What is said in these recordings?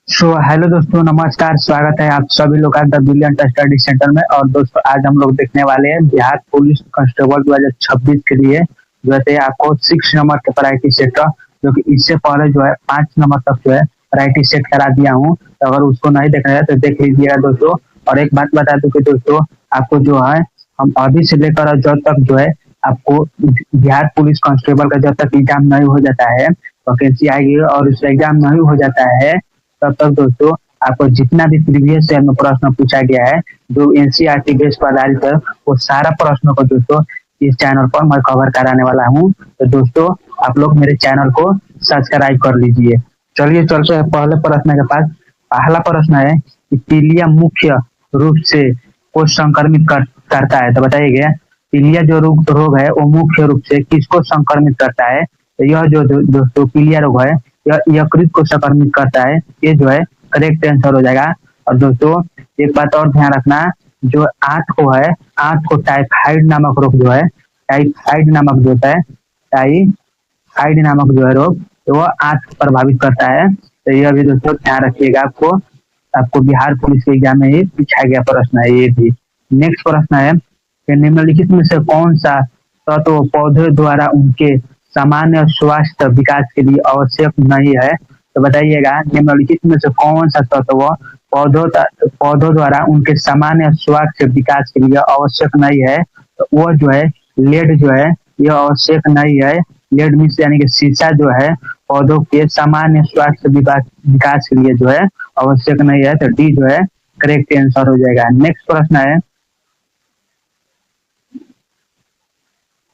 Hello दोस्तों, नमस्कार। स्वागत है आप सभी लोग का द ब्रिलियंट स्टडी सेंटर में। और दोस्तों, आज हम लोग देखने वाले हैं बिहार पुलिस कांस्टेबल 2026 के लिए जो है आपको 6 नंबर के वैरायटी सेट का, जो कि इससे पहले जो है 5 नंबर तक जो है वैरायटी सेट करा दिया हूँ। तो अगर उसको नहीं देखना है तो देख लीजिएगा दोस्तों। और एक बात बता दूं कि दोस्तों, आपको जो है हम अभी से लेकर जब तक जो है आपको बिहार पुलिस कांस्टेबल का जब तक एग्जाम नहीं हो जाता है, वैकेंसी आएगी और उस एग्जाम नहीं हो जाता है, तब तक दोस्तों आपको जितना भी प्रीवियस ईयर में प्रश्न पूछा गया है, जो एनसीईआरटी बेस पर आधारित है, वो सारा प्रश्नों को दोस्तों इस चैनल पर मैं कवर कराने वाला हूँ। तो दोस्तों, आप लोग मेरे चैनल को सब्सक्राइब कर लीजिए। चलिए चलते हैं पहले प्रश्न के पास। पहला प्रश्न है कि पीलिया मुख्य रूप से को संक्रमित करता है। तो बताइए, पीलिया जो रोग है वो मुख्य रूप से किसको संक्रमित करता है? तो यह जो दोस्तों पीलिया रोग है, यह यकृत को संक्रमित करता है। ये जो है करेक्ट आंसर हो जाएगा। और दोस्तों, एक बात और ध्यान रखना, जो आंत को टाइफाइड नामक रोग जो है, टाइफाइड नामक जो होता है, टाइफाइड नामक जो है रोग, तो वह आंत को प्रभावित करता है। तो यह भी दोस्तों ध्यान रखिएगा। आपको आपको बिहार पुलिस के एग्जाम में ये पूछा गया प्रश्न है ये भी। नेक्स्ट प्रश्न है कि निम्नलिखित में से कौन सा तत्व पौधे द्वारा उनके सामान्य स्वास्थ्य विकास के लिए आवश्यक नहीं है? तो बताइएगा, निम्नलिखित में से कौन सा तत्व पौधों द्वारा उनके सामान्य स्वास्थ्य विकास के लिए आवश्यक नहीं है? तो वो जो है लेड जो है, यह आवश्यक नहीं है। लेड मीन्स यानी कि शीशा जो है पौधों के सामान्य स्वास्थ्य विकास के लिए जो है आवश्यक नहीं है। तो डी जो है करेक्ट आंसर हो जाएगा। नेक्स्ट प्रश्न है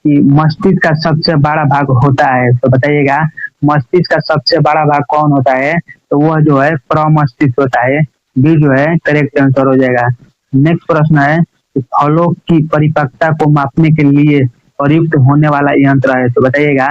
कि मस्तिष्क का सबसे बड़ा भाग होता है। तो बताइएगा, मस्तिष्क का सबसे बड़ा भाग कौन होता है? तो वह जो है प्रमस्तिष्क होता है। बी जो है करेक्ट आंसर हो जाएगा। नेक्स्ट प्रश्न है कि फलों की परिपक्वता को मापने के लिए प्रयुक्त होने वाला यंत्र है। तो बताइएगा,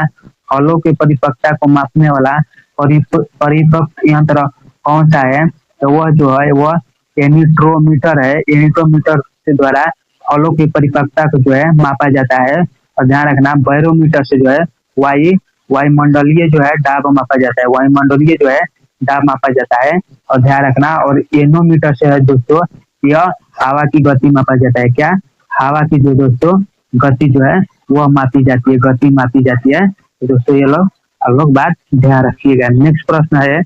फलों की परिपक्वता को मापने वाला परिपक्व यंत्र कौन सा है? तो वह जो है वह एनिट्रोमीटर है। एनिट्रोमीटर के द्वारा फलों की परिपक्वता को जो है मापा जाता है। और ध्यान रखना, बैरोमीटर से जो है वायुमंडलीय जो है दाब मापा जाता है। वायुमंडलीय जो है दाब मापा जाता है। और ध्यान रखना, और एनोमीटर से है दोस्तों यह हवा की गति मापा जाता है। क्या? हवा की जो दोस्तों गति जो है वह मापी जाती है, गति मापी जाती है। तो दोस्तों ये लोग आप लोग बात ध्यान रखिएगा। नेक्स्ट प्रश्न है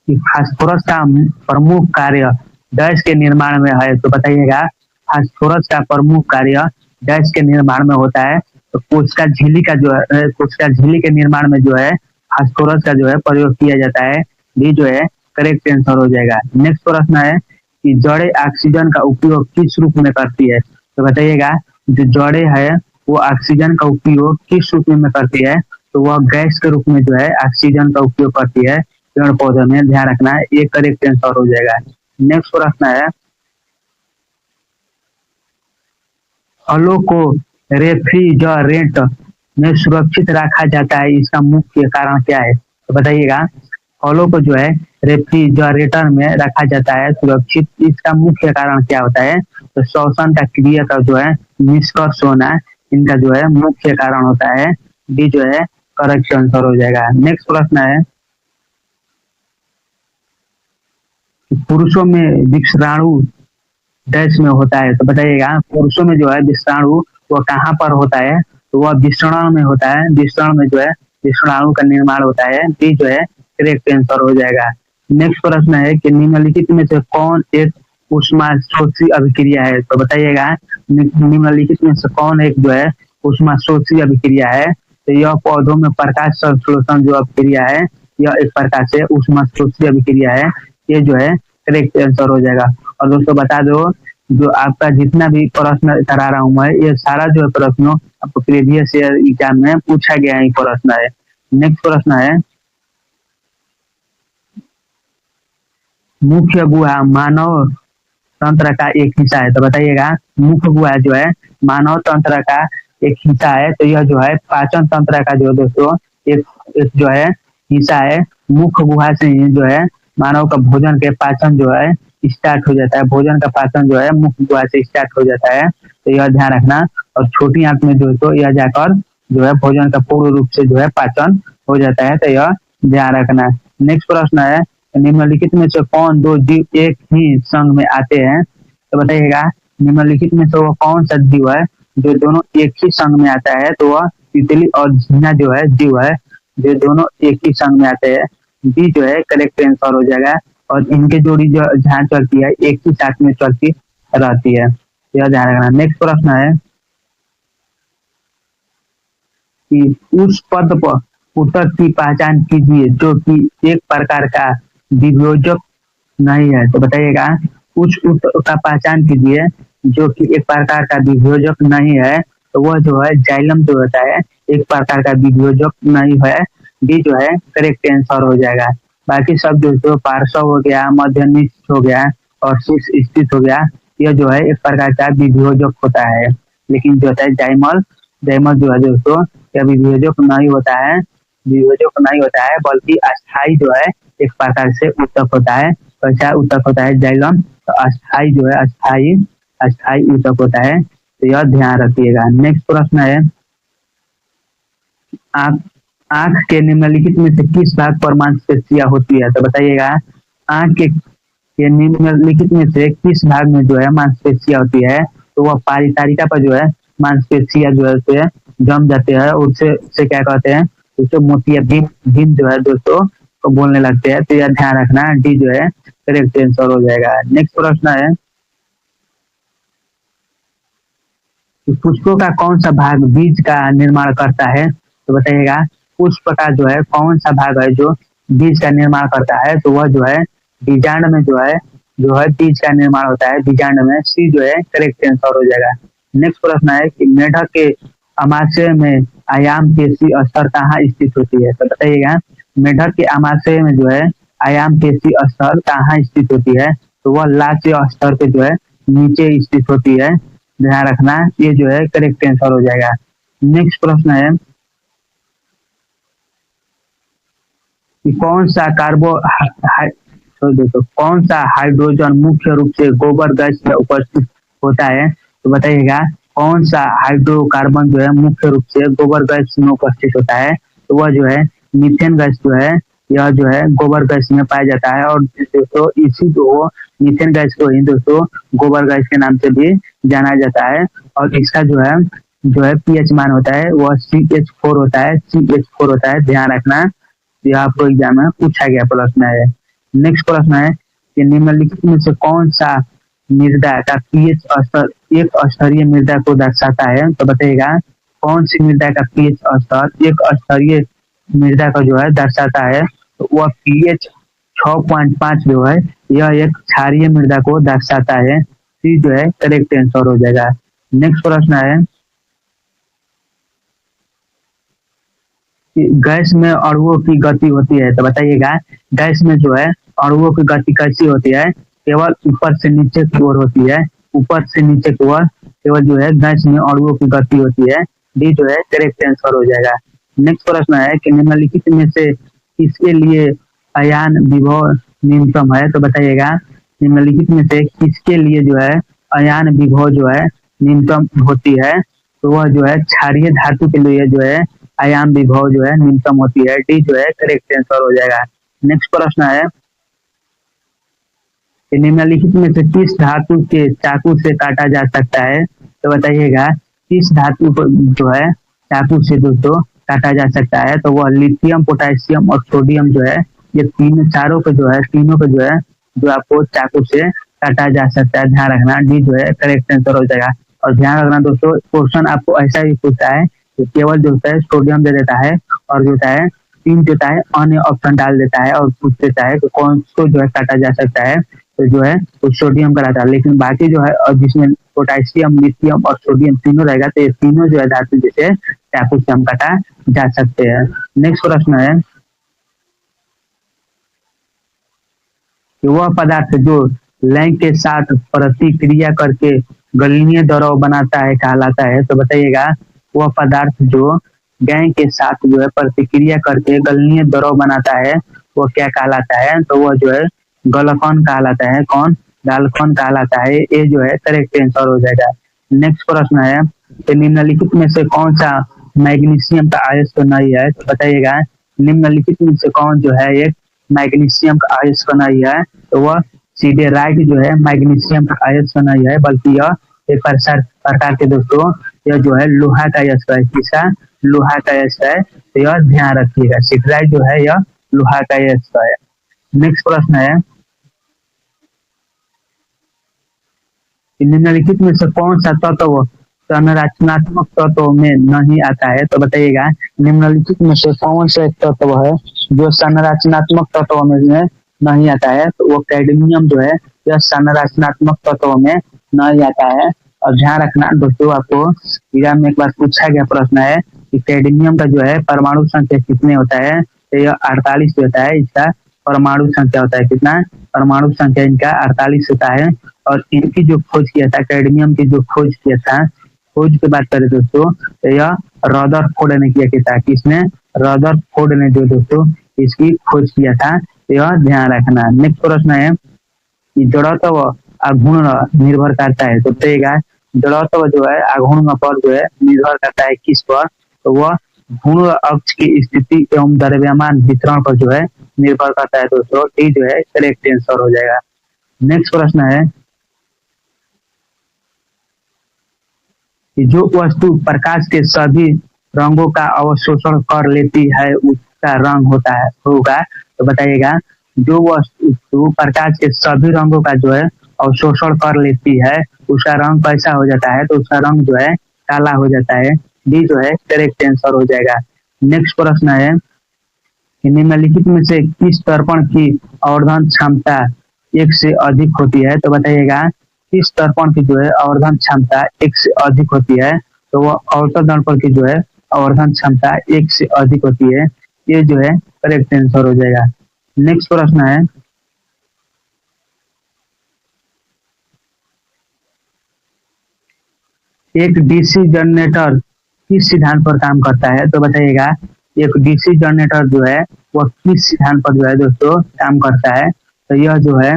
कि फास्फोरस का प्रमुख कार्य डैश के निर्माण में है। तो बताइएगा, फास्फोरस का प्रमुख कार्य डैश के निर्माण में होता है। तो कोशिका झिल्ली का जो है, कोशिका झिल्ली के निर्माण में जो है फास्फोरस का जो है प्रयोग किया जाता है। ये जो है करेक्ट आंसर हो जाएगा। नेक्स्ट प्रश्न है कि जड़ें ऑक्सीजन का उपयोग किस रूप में करती है? तो बताइएगा, जो जड़ें है वो ऑक्सीजन का उपयोग किस रूप में करती है? तो वह गैस के रूप में जो है ऑक्सीजन का उपयोग करती है पेड़ पौधे में। ध्यान रखना है, ये करेक्ट आंसर हो जाएगा। नेक्स्ट प्रश्न है, फलों को रेफ्रिजरेंट में सुरक्षित रखा जाता है, इसका मुख्य कारण क्या है? तो बताइएगा, फलों को जो है रेफ्रिजरेटर में रखा जाता है सुरक्षित, इसका मुख्य कारण क्या होता है? तो श्वसन का क्रिया का जो है निष्कर्ष होना, इनका जो है मुख्य कारण होता है। डी जो है करेक्ट आंसर हो जाएगा। नेक्स्ट प्रश्न है, पुरुषों में विषाणु डैश में होता है। तो बताइएगा, पुरुषों में जो है विषाणु वो कहाँ पर होता है? तो वह विषाणु में होता है। विषाणु में जो है विषाणु का निर्माण होता है। डी जो है करेक्ट आंसर हो जाएगा। नेक्स्ट प्रश्न है कि निम्नलिखित में से कौन एक ऊष्माशोषी अभिक्रिया है? तो बताइएगा, निम्नलिखित में से कौन एक जो है ऊष्माशोषी अभिक्रिया है? तो यह पौधों में प्रकाश संश्लेषण जो अभिक्रिया है, यह एक प्रकार से ऊष्माशोषी अभिक्रिया है। ये जो है करेक्ट आंसर हो जाएगा। और दोस्तों बता दो, जो आपका जितना भी प्रश्न करा रहा हूँ मैं, ये सारा जो है प्रश्न आपको प्रीवियस ईयर एग्जाम में पूछा गया है प्रश्न है। नेक्स्ट प्रश्न है, मुख्य गुहा मानव तंत्र का एक हिस्सा है। तो बताइएगा, मुख्य गुहा जो है मानव तंत्र का एक हिस्सा है। तो यह जो है पाचन तंत्र का जो दोस्तों एक जो है हिस्सा है। मुख्य गुहा से ही जो है मानव का भोजन के पाचन जो है स्टार्ट हो जाता है। भोजन का पाचन जो है मुख्य गुहा से स्टार्ट हो जाता है। तो यह ध्यान रखना। और छोटी आंत में जो है तो यह जाकर जो है भोजन का पूर्ण रूप से जो है पाचन हो जाता है, तो यह ध्यान रखना। नेक्स्ट प्रश्न है, निम्नलिखित में से कौन दो जीव एक ही संघ में आते हैं? तो बताइएगा निम्नलिखित में से वो कौन सा जीव है जो दोनों एक ही संघ में आता है? तो वह तितली और झींगा जो है जीव है जो दोनों एक ही संघ में आते हैं। बी जो है करेक्ट आंसर हो जाएगा। और इनके जोड़ी जो जहाँ चलती है एक ही साथ में चलती रहती है, यह ध्यान रखना। नेक्स्ट प्रश्न है कि उस पद पर उत्तर की पहचान कीजिए जो कि एक प्रकार का विभोजक नहीं है। तो बताइएगा उस उत्तर का पहचान कीजिए जो कि एक प्रकार का विभोजक नहीं है। तो वह जो है जाइलम जो होता है एक प्रकार का विभोजक नहीं है। डी जो है करेक्ट आंसर हो जाएगा। बाकी सब जो पार्श्व हो गया, मध्यनिष्ठ हो गया और शीर्ष स्थित हो गया, यह जो है एक प्रकार का विभोजक होता है। लेकिन जो होता है जाइमल जाइमल जो है दोस्तों यह विभोजक नहीं होता है, विभोजक नहीं होता है, बल्कि अस्थाई जो है एक प्रकार से ऊतक होता है। कैसा ऊतक होता है जाइलम? तो अस्थाई जो है अस्थाई अस्थाई ऊतक होता है। तो यह ध्यान रखिएगा। नेक्स्ट प्रश्न है आंख आंख के निम्नलिखित में से किस भाग पर मांसपेशियां होती है? तो बताइएगा आंख के निम्नलिखित में से किस भाग में जो है मांसपेशियां होती है? तो वह पारितारिका पर जो है मांसपेशियां जो है जम जाते हैं, उससे क्या कहते हैं? उससे मोतियाबिंद बिंद जो है दोस्तों को बोलने लगते हैं। तो यह ध्यान रखना, डी जो है करेक्ट आंसर हो जाएगा। नेक्स्ट प्रश्न है पुष्पों का कौन सा भाग बीज का निर्माण करता है? तो बताइएगा पुष्प का जो है कौन सा भाग है जो बीज का निर्माण करता है? तो वह जो है बीजांड में जो है बीज का निर्माण होता है, बीजांड में। सी जो है करेक्ट आंसर हो जाएगा। नेक्स्ट प्रश्न है कि मेढक के अमाशय में आयाम पेशी स्तर कहाँ स्थित होती है? तो बताइएगा मेढक के अमाशय में जो है आयाम पेशी स्तर कहाँ स्थित होती है? तो वह लास्य स्तर पे जो है नीचे स्थित होती है, ध्यान रखना। ये जो है करेक्ट आंसर हो जाएगा। नेक्स्ट प्रश्न है कि कौन सा कौन सा हाइड्रोजन मुख्य रूप से गोबर गैस में उपस्थित होता है? तो बताइएगा कौन सा हाइड्रोकार्बन जो है मुख्य रूप से गोबर गैस में उपस्थित होता है? तो वह जो है मीथेन गैस जो है यह जो है गोबर गैस में पाया जाता है। और दोस्तों इसी को मीथेन गैस को ही दोस्तों गोबर गैस के नाम से भी जाना जाता है। और इसका जो है पीएच मान होता है वह CH4 होता है, CH4 होता है, ध्यान रखना। यह आपको एग्जाम में पूछा गया प्रश्न है। नेक्स्ट प्रश्न है कि निम्नलिखित में से कौन सा मृदा का पीएच स्तर एक स्तरीय मृदा को दर्शाता है? तो बताइएगा कौन सी मृदा का पीएच स्तर एक स्तरीय मृदा का जो है दर्शाता है? तो वह पीएच 6.5 जो है यह एक क्षारीय मृदा को दर्शाता है। सी जो है करेक्ट आंसर हो जाएगा। नेक्स्ट प्रश्न है कि गैस में अणुओं की गति होती है। तो बताइएगा गैस में जो है अणुओं की गति कैसी होती है? केवल ऊपर से नीचे की ओर होती है, ऊपर से नीचे की ओर केवल जो है गैस में अणुओं की गति होती है। डी जो है करेक्ट आंसर हो जाएगा। नेक्स्ट प्रश्न है कि निम्नलिखित में से किसके लिए अयान विभव न्यूनतम है? तो बताइएगा निम्नलिखित में से किसके लिए जो है अयान विभव जो है न्यूनतम होती है? तो वह जो है क्षारीय धातु के लिए जो है आयाम विभव जो है न्यूनतम होती है। डी जो है करेक्ट आंसर हो जाएगा। नेक्स्ट प्रश्न है निम्नलिखित में से किस धातु के चाकू से काटा जा सकता है? तो बताइएगा किस धातु को जो है चाकू से दोस्तों काटा जा सकता है? तो वह लिथियम, पोटेशियम और सोडियम जो है ये तीनों को जो है जो आपको चाकू से काटा जा सकता है, ध्यान रखना। डी जो है करेक्ट आंसर हो जाएगा। और ध्यान रखना दोस्तों क्वेश्चन आपको ऐसा ही पूछता है तो केवल जो होता है सोडियम दे देता है और जो होता है तीन जो होता है अन्य ऑप्शन डाल देता है और पूछ देता है कि कौन को जो है काटा जा सकता है? तो जो है वो सोडियम का रहता है। लेकिन बाकी जो है और जिसमें पोटेशियम, लिथियम और सोडियम तीनों रहेगा तो ये तीनों जो है धातु जैसे चाकू से हम काटा जा सकते हैं। नेक्स्ट प्रश्न है कि वह पदार्थ जो लैंग के साथ प्रतिक्रिया करके गलनीय द्रव बनाता है कहलाता है। तो बताइएगा वह पदार्थ जो गैंग के साथ जो है प्रतिक्रिया करके गलनीय द्रव बनाता है वो क्या कहलाता है? तो वह जो है गलकन कहलाता है। कौन? गलकन कहलाता है। ये जो है करेक्ट आंसर हो जाएगा। नेक्स्ट प्रश्न है कि निम्नलिखित में से कौन सा मैग्नीशियम का अयस्क नहीं है? तो बताइएगा निम्नलिखित में से कौन जो है एक मैग्नीशियम का अयस्क नहीं है? तो वह सीधे राइट जो है मैग्नीशियम का अयस्क नहीं है, बल्कि यह एक प्रकार के दोस्तों यह जो है लोहा का अयस्क है। किसका? लोहा का अयस्क है, तो यह ध्यान रखिएगा। सिट्राइट जो है यह लोहा का अयस्क है। नेक्स्ट प्रश्न है, निम्नलिखित में से कौन सा तत्व संरचनात्मक तत्व में नहीं आता है? तो बताइएगा निम्नलिखित में से कौन सा एक तत्व है जो संरचनात्मक तत्व में नहीं आता है? तो वो कैडमियम जो है यह संरचनात्मक तत्व में नहीं आता है। और ध्यान रखना दोस्तों, आपको एग्जाम में एक बार पूछा गया प्रश्न है कि कैडमियम का जो है परमाणु संख्या कितने होता है? तो यह 48 होता है। इसका परमाणु संख्या होता है कितना? परमाणु संख्या इनका 48 होता है। और इनकी जो खोज किया था, कैडमियम की जो खोज किया था, खोज की बात करें दोस्तों, तो यह रदरफोर्ड ने किया था। किसने? रदरफोर्ड ने जो दोस्तों इसकी खोज किया था, तो यह ध्यान रखना। नेक्स्ट प्रश्न है कि जड़त्व आघूर्ण निर्भर करता है। तो बताइएगा जड़त्व जो है आघूर्ण पर जो है निर्भर करता है किस पर? तो वह घूर्ण अक्ष की स्थिति एवं द्रव्यमान वितरण पर जो है निर्भर करता है दोस्तों। डी जो है करेक्ट आंसर हो जाएगा। नेक्स्ट प्रश्न है कि जो वस्तु प्रकाश के सभी रंगों का अवशोषण कर लेती है उसका रंग होगा। तो बताइएगा जो वस्तु प्रकाश के सभी रंगों का जो है अवशोषण कर लेती है उसका रंग कैसा हो जाता है? तो उसका रंग जो है काला हो जाता है। डी जो है करेक्ट आंसर हो जाएगा। नेक्स्ट प्रश्न है कि निम्नलिखित में से किस दर्पण की आवर्धन क्षमता 1 से अधिक होती है? तो बताइएगा किस दर्पण की जो है आवर्धन क्षमता 1 से अधिक होती है? तो वह अवतल दर्पण की जो है आवर्धन क्षमता 1 से अधिक होती है। ये जो है करेक्ट आंसर हो जाएगा। नेक्स्ट प्रश्न है एक डीसी जनरेटर किस सिद्धांत पर काम करता है? तो बताइएगा एक डीसी जनरेटर जो है वह किस सिद्धांत पर जो है दोस्तों काम करता है? तो यह जो है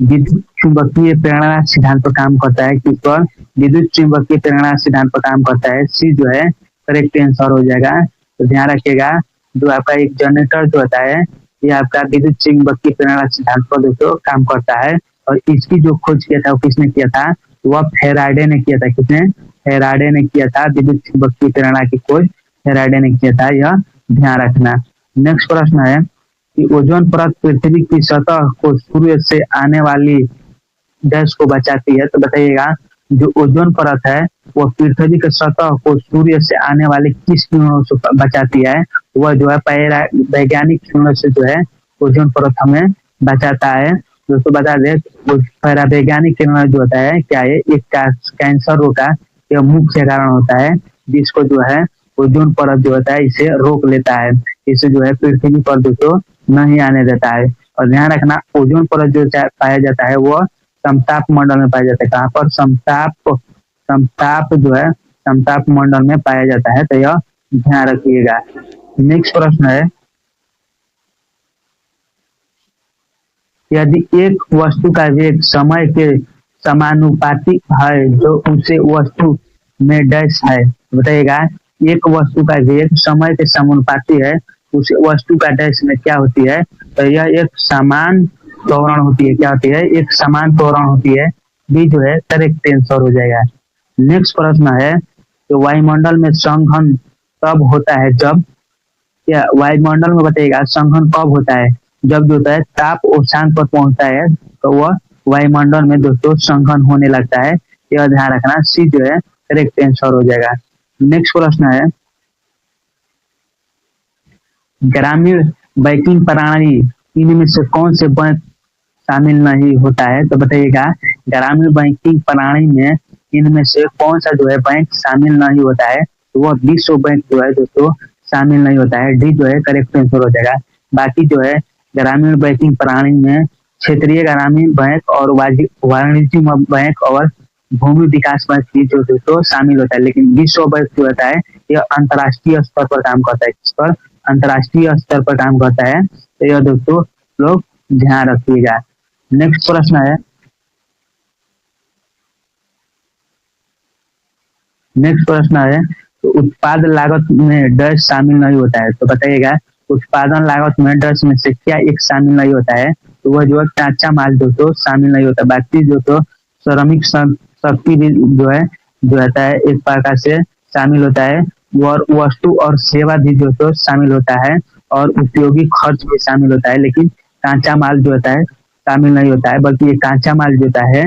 विद्युत चुंबकीय प्रेरणा सिद्धांत पर काम करता है। किस पर? विद्युत चुंबकीय प्रेरणा सिद्धांत पर काम करता है। सी जो है करेक्ट आंसर हो जाएगा। तो ध्यान रखिएगा जो आपका एक जनरेटर जो होता है ये आपका विद्युत चुंबकीय प्रेरणा सिद्धांत पर दोस्तों काम करता है। और इसकी जो खोज किया था वो किसने किया था? वह फेराडे ने किया था। किसने? फेराडे ने किया था। विद्युत चुंबकीय प्रेरणा की खोज फेराडे ने किया था, यह ध्यान रखना। नेक्स्ट प्रश्न है कि ओजोन परत पृथ्वी की सतह को सूर्य से आने वाली डैश को बचाती है। तो बताइएगा जो ओजोन परत है वो पृथ्वी की सतह को सूर्य से आने वाले किस किरणों से बचाती है? वह जो है वैज्ञानिक किरणों से जो है ओजोन परत हमें बचाता है। दोस्तों बता दें वैज्ञानिक किरण जो होता है क्या है? एक कैंसर रोग का यह मुख्य कारण होता है जिसको जो है ओजोन परत जो होता है इसे रोक लेता है। इसे जो है पृथ्वी पर दोस्तों नहीं आने देता है। और ध्यान रखना ओजोन परत जो पाया जाता है वह समताप मंडल में पाया जाता है। कहाँ पर? समताप जो है समताप मंडल में पाया जाता है। तो यह ध्यान रखिएगा। नेक्स्ट प्रश्न है यदि एक वस्तु का वेग समय के समानुपाती है जो उसे वस्तु में डैश है। बताइएगा एक वस्तु का वेग समय के समानुपाती है उस वस्तु का डैश में क्या होती है? तो यह एक समान त्वरण होती है। क्या होती है? एक समान त्वरण होती है। बी जो है करेक्ट आंसर हो जाएगा। नेक्स्ट प्रश्न है कि वायुमंडल में संघन तब होता है जब, या वायुमंडल में बताइएगा संघन कब होता है? जब जो होता है ताप अक्षांश पर पहुंचता है तो वह वायुमंडल में दोस्तों संघन होने लगता है। यह ध्यान रखना। सी जो है करेक्ट आंसर हो जाएगा। नेक्स्ट प्रश्न है ग्रामीण बैंकिंग प्रणाली इनमें से कौन से बैंक शामिल नहीं होता है? तो बताइएगा ग्रामीण बैंकिंग प्रणाली में इनमें से कौन सा जो है बैंक शामिल नहीं होता है? तो वह विश्व बैंक जो है दोस्तों शामिल नहीं होता है। डी जो है करेक्ट आंसर हो जाएगा। बाकी जो है ग्रामीण बैंकिंग प्रणाली में क्षेत्रीय ग्रामीण बैंक और वाणिज्य बैंक और भूमि विकास बैंक की जो दोस्तों शामिल होता है। लेकिन विश्व बैंक जो होता है यह अंतर्राष्ट्रीय स्तर पर काम करता है। इस पर अंतर्राष्ट्रीय स्तर पर काम करता है। तो यह दोस्तों लोग ध्यान रखिएगा। नेक्स्ट प्रश्न है तो उत्पाद लागत में डैश शामिल नहीं होता है। तो बताइएगा उत्पादन लागत में 10 में से क्या एक शामिल नहीं होता है, तो वह जो है कच्चा माल दोस्तों शामिल नहीं होता। बाकी दोस्तों श्रमिक शक्ति भी जो रहता है एक प्रकार से शामिल होता है, और वस्तु और सेवा भी दोस्तों शामिल होता है, और उपयोगी खर्च भी शामिल होता है, लेकिन कांचा माल जो होता है शामिल नहीं होता है। बल्कि ये कांचा माल जो होता है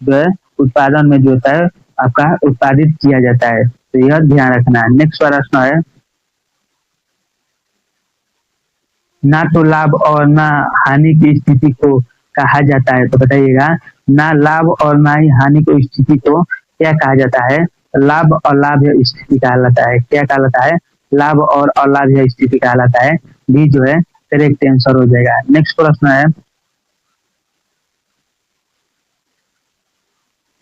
जो है उत्पादन में जो होता है आपका उत्पादित किया जाता है, तो यह ध्यान रखना है। नेक्स्ट प्रश्न है, ना तो लाभ और ना हानि की स्थिति को कहा जाता है, तो बताइएगा ना लाभ और ना ही हानि की स्थिति को क्या कहा जाता है, लाभ और लाभ स्थिति कहलाता है। क्या कहलाता है, लाभ और अलाभ स्थिति कहलाता है। भी जो है करेक्ट आंसर हो जाएगा। नेक्स्ट प्रश्न है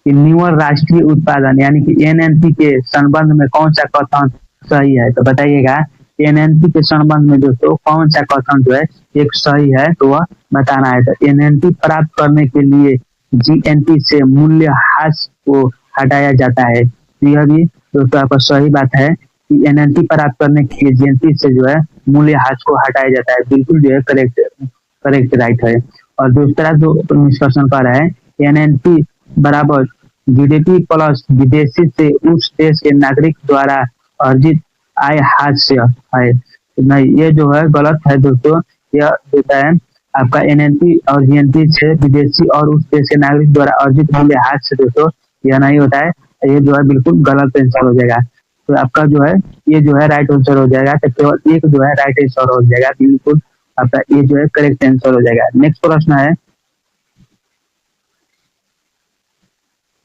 कि निव्वल राष्ट्रीय उत्पादन यानी कि एनएनपी के संबंध में कौन सा कथन सही है, तो बताइएगा एनएनपी के संबंध में दोस्तों कौन सा कथन जो है एक सही है, तो वह बताना है। तो एनएनपी प्राप्त करने के लिए जीएनपी से मूल्य ह्रास को हटाया जाता है, तो यह भी दोस्तों आपका सही बात है कि एनएनपी प्राप्त करने के लिए जीएनपी से जो है मूल्य ह्रास को हटाया जाता है। बिल्कुल जो है करेक्ट राइट है। और दूसरा जो निष्कर्षण कर रहा है एनएनपी बराबर जीडीपी प्लस विदेशी से उस देश के नागरिक द्वारा अर्जित आय हास्य है। नहीं, ये जो है गलत है दोस्तों। यह होता है आपका एनएनपी और जीएनपी से विदेशी और उस देश के नागरिक द्वारा अर्जित मूल्य हास्य दोस्तों यह नहीं होता है। ये जो है बिल्कुल गलत आंसर हो जाएगा। तो आपका जो है ये जो है राइट आंसर हो जाएगा। तो केवल एक जो है राइट आंसर हो जाएगा, बिल्कुल आपका ये जो है करेक्ट आंसर हो जाएगा। नेक्स्ट प्रश्न है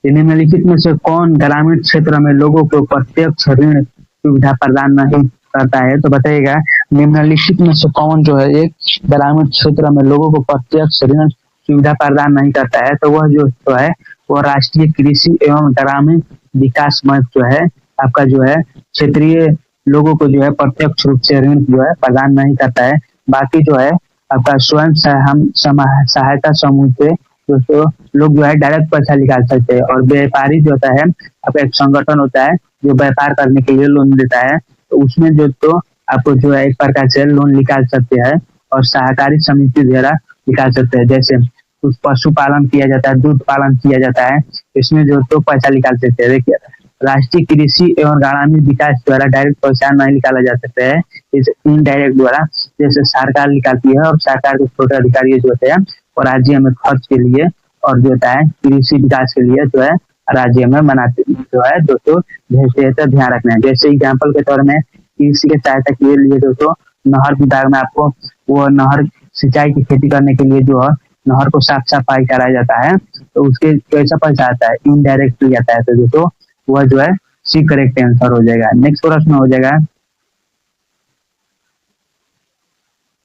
निम्नलिखित में से कौन ग्रामीण क्षेत्र में लोगों को प्रत्यक्ष ऋण सुविधा प्रदान नहीं करता है, तो बताइएगा निम्नलिखित में से कौन जो है एक ग्रामीण क्षेत्र में लोगों को प्रत्यक्ष ऋण सुविधा प्रदान नहीं करता है, तो वह जो है वो राष्ट्रीय कृषि एवं ग्रामीण विकास मंच जो है आपका जो है क्षेत्रीय लोगों को जो है प्रत्यक्ष रूप से ऋण जो है प्रदान नहीं करता है। बाकी जो है आपका स्वयं सहायता समूह से दोस्तों लोग जो है डायरेक्ट पैसा निकाल सकते हैं। और व्यापारी जो होता है आपका एक संगठन होता है जो व्यापार करने के लिए लोन देता है, तो उसमें जो तो आपको जो है एक प्रकार से लोन निकाल सकते हैं और सहकारी समिति द्वारा निकाल सकते हैं। जैसे कुछ पशुपालन किया जाता है, दूध पालन किया जाता है, इसमें जो तो पैसा निकाल सकते हैं। देखिए राष्ट्रीय कृषि एवं ग्रामीण विकास द्वारा डायरेक्ट पैसा नहीं निकाला जा सकता है, इसे इनडायरेक्ट द्वारा जैसे सरकार निकालती है, और सरकार के छोटे अधिकारी जो होते हैं और राज्य में खर्च के लिए और जो होता है कृषि विकास के लिए जो है राज्य में बनाते जो है दोस्तों भेजते हैं। तो ध्यान रखना है। जैसे एग्जाम्पल के तौर में कृषि के सहायता के लिए दोस्तों नहर विभाग में आपको वो नहर सिंचाई की खेती करने के लिए जो है नहर को साफ सफाई कराया जाता है, तो उसके कैसा पैसा आता है इनडायरेक्टली आता है। तो दोस्तों वह जो है सी करेक्ट आंसर हो जाएगा। नेक्स्ट प्रश्न हो जाएगा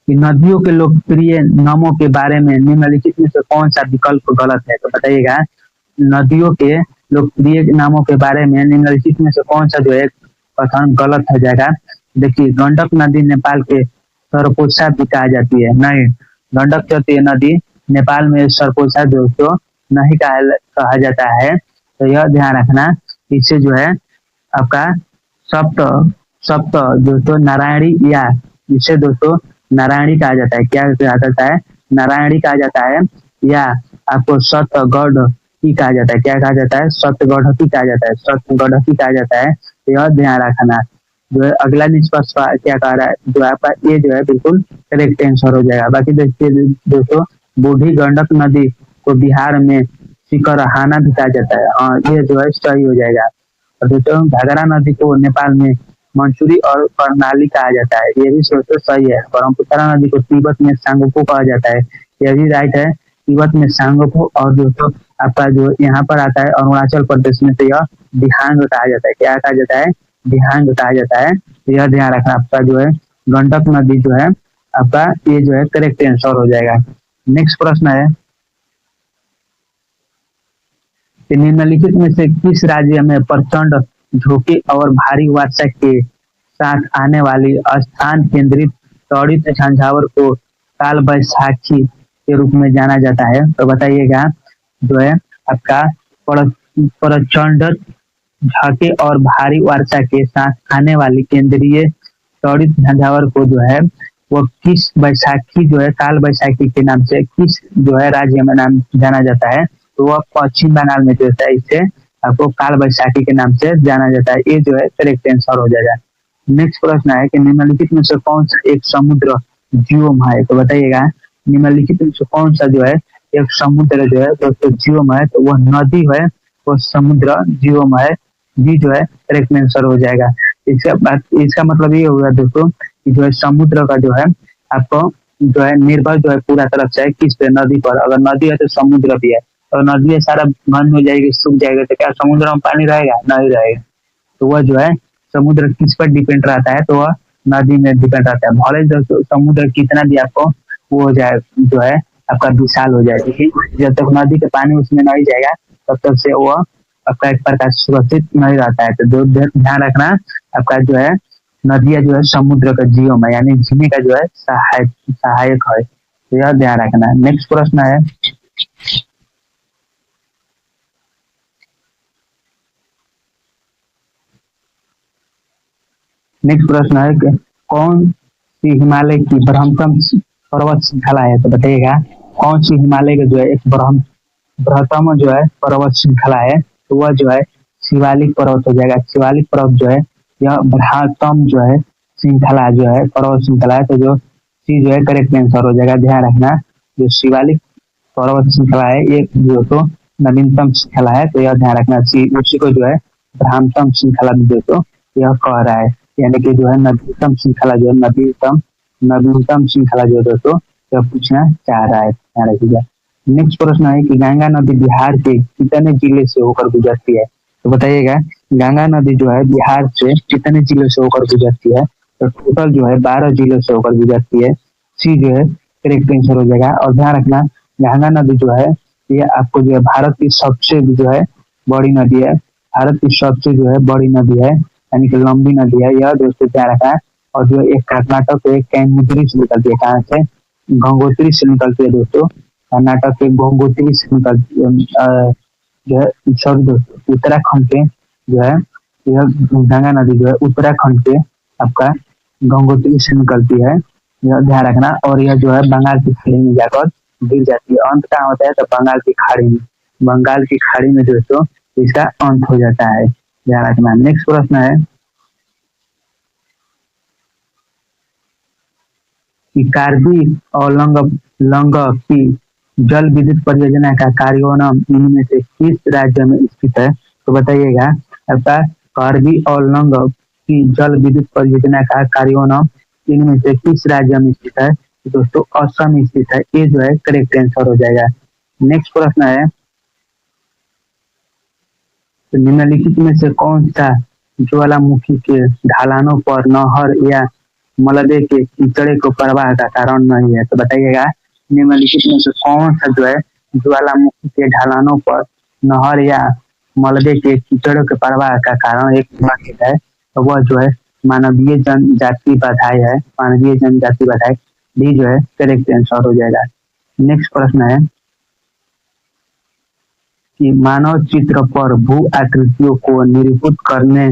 कि नदियों के लोकप्रिय नामों के बारे में निम्नलिखित में से कौन सा विकल्प गलत है, तो बताइएगा नदियों के लोकप्रिय नामों के बारे में निम्नलिखित में से कौन सा जो है कथन गलत हो जाएगा। देखिए गंडक नदी नेपाल के सर्वोच्च भी कहा जाती है, नहीं गंडक जो नदी नेपाल में सर्वोच्च दोस्तों नहीं कहा जाता है। तो यह ध्यान रखना, इससे जो है आपका सप्त दोस्तों नारायणी या इसे दोस्तों नारायणी कहा जाता है। क्या कहा जाता है, नारायणी कहा जाता है, या आपको सतगढ़ी कहा जाता है। क्या कहा जाता है, सतगढ़ी कहा जाता है, सतगढ़ी कहा जाता है। यह ध्यान रखना। जो है अगला निष्कर्ष क्या कह रहा है जो आपका ये जो है बिल्कुल करेक्ट आंसर हो जाएगा। बाकी देखिए दोस्तों बूढ़ी गंडक नदी को बिहार में सिकरहाना भी कहा जाता है, हाँ ये जो है सही हो जाएगा। और दोस्तों घाघरा नदी को नेपाल में मंसूरी और कर्णाली कहा जाता है, ये भी दोस्तों सही है। ब्रह्मपुत्र नदी को तिब्बत में सांगपो कहा जाता है, यह भी राइट है, तिब्बत में सांगपो। और दोस्तों आपका जो यहाँ पर आता है अरुणाचल प्रदेश में, तो यह दिहांग कहा जाता है। क्या कहा जाता है, दिहांग कहा जाता है। यह ध्यान रखना। आपका जो है गंडक नदी जो है आपका ये जो है करेक्ट आंसर हो जाएगा। नेक्स्ट प्रश्न है निम्नलिखित में से किस राज्य में प्रचंड झोंके और भारी वर्षा के साथ आने वाली स्थान केंद्रित त्वरित झंझावर को काल बैसाखी के रूप में जाना जाता है, तो बताइएगा जो है आपका प्रचंड झोंके और भारी वर्षा के साथ आने वाली केंद्रीय त्वरित झंझावर को जो है वो किस बैसाखी जो है काल बैसाखी के नाम से किस जो है राज्य में नाम जाना जाता है, तो वह पश्चिम बंगाल में जो है इसे आपको काल बैसाखी के नाम से जाना जाता है। ये जो है करेक्ट आंसर हो जाएगा। नेक्स्ट प्रश्न है कि निम्नलिखित में से कौन सा एक समुद्र जीवम है, तो बताइएगा निम्नलिखित में से कौन सा जो है एक समुद्र जो है दोस्तों जीवम है, तो वह नदी है, वो समुद्र जीवम है। बी जो है करेक्ट आंसर हो जाएगा। इसका मतलब ये होगा दोस्तों कि जो है समुद्र का जो है आपको जो है निर्भर जो है पूरा तरफ से है किस पे, नदी पर। अगर नदी है तो समुद्र भी है, और नदी है सारा बंद हो जाएगी, सूख जाएगा, तो क्या समुद्र में पानी रहेगा? नहीं रहेगा। तो वह जो है समुद्र किस पर डिपेंड रहता है, तो वह नदी में डिपेंड रहता है। भले दोस्तों समुद्र कितना भी आपको वो हो जाए जो है आपका विशाल हो जाए, लेकिन जब तक नदी का पानी उसमें नहीं जाएगा तब तक से वह आपका एक प्रकार सुरक्षित नहीं रहता है। तो ध्यान रखना, आपका जो है नदियां जो है समुद्र का जीवम है, यानी जीने का जो है सहायक है, तो यह ध्यान रखना। नेक्स्ट प्रश्न है कि कौन सी हिमालय की बृहत्तम पर्वत श्रृंखला है, तो बताइएगा कौन सी हिमालय का जो है एक बृहत्तम जो है पर्वत श्रृंखला है, तो वह जो है शिवालिक पर्वत हो जाएगा। शिवालिक पर्वत जो है यह बृहत्तम जो है श्रृंखला जो है पर्वत श्रृंखला है, तो जो सी जो है करेक्ट आंसर हो जाएगा। ध्यान रखना, जो शिवालिक पर्वत श्रृंखला है ये जो तो नवीनतम श्रृंखला है, तो यह ध्यान रखना, उसी को जो है बृहत्तम श्रृंखला जो तो यह कह रहा है, यानी कि जो है नवीनतम श्रृंखला जो है नवीनतम श्रृंखला जो दोस्तों यह पूछना चाह रहा है, ध्यान रखिएगा। नेक्स्ट प्रश्न है कि गंगा नदी बिहार के कितने जिले से होकर गुजरती है, तो बताइएगा गंगा नदी जो है बिहार से कितने जिलों से होकर गुजरती है, तो टोटल जो है 12 जिलों से होकर गुजरती है। सी जो है करेक्ट आंसर हो जाएगा। और ध्यान रखना, गंगा नदी जो है ये आपको जो है भारत की सबसे जो है बड़ी नदी है, भारत की सबसे जो है बड़ी नदी है, यानी कि लंबी नदी है यह दोस्तों, ध्यान रखना। और जो एक कर्नाटक के कैमुद्री से निकलती है, कहाँ से? गंगोत्री से निकलती है दोस्तों, कर्नाटक के गंगोत्री से निकलती है जो है, सॉरी दोस्तों उत्तराखंड के जो है यह गंगा नदी जो है उत्तराखंड के आपका गंगोत्री से निकलती है, यह ध्यान रखना। और यह जो है बंगाल की खाड़ी में जाकर गिर जाती है। अंत कहाँ होता है? तो बंगाल की खाड़ी में, बंगाल की खाड़ी में दोस्तों इसका अंत हो जाता है, ध्यान रखना। नेक्स्ट प्रश्न है कि कार्बी और लंग की जल विद्युत परियोजना का कार्यान्वयन इनमें से किस राज्य में स्थित है, तो बताइएगा आपका कार्बी और लंग की जल विद्युत परियोजना का कार्यान्वयन इनमें से किस राज्य में स्थित है, तो दोस्तों असम में स्थित है। ये जो है करेक्ट आंसर हो जाएगा। नेक्स्ट प्रश्न है तो निम्नलिखित में से कौन सा ज्वालामुखी के ढलानों पर नहर या मलबे के कीचड़े को प्रवाह का कारण नहीं है, तो बताइएगा निम्नलिखित में से कौन सा जो है ज्वालामुखी के ढलानों पर नहर या मलबे के कीचड़ों के प्रवाह का कारण एक है, तो वह जो है मानवीय जनजाति बाधाएं है, मानवीय जनजाति बाधाएं। डी जो है करेक्ट आंसर हो जाएगा। नेक्स्ट प्रश्न है कि मानव चित्र पर भू आकृतियों को निरूपित करने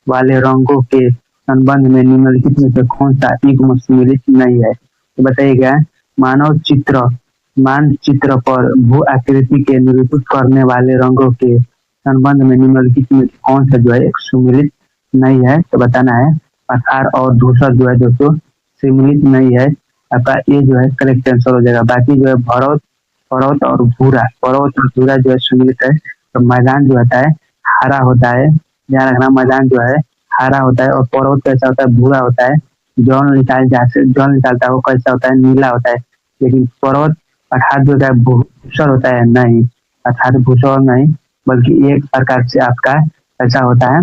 वाले रंगों के संबंध में निम्नलिखित में से कौन सा युग्म सम्मिलित नहीं है, तो बताइएगा मानचित्र पर भू आकृति के निरूपित करने वाले रंगों के संबंध में निम्नलिखित में कौन सा जो है एक सम्मिलित नहीं है, तो बताना है पठार और धूसर जो है दोस्तों सम्मिलित नहीं है, आपका ये जो है करेक्ट आंसर हो जाएगा। बाकी जो है पर्वत और भूरा जो है सम्मिलित है। तो मैदान जो होता है हरा होता है, ध्यान रखना, मैदान जो है हरा होता है, और पर्वत कैसा होता है? भूरा होता है। जल निकालता है वो कैसा होता है? नीला होता है। लेकिन पर्वत अर्थात जो होता है भूसर होता है, नहीं अर्थात भूसर नहीं, बल्कि एक प्रकार से आपका ऐसा होता है,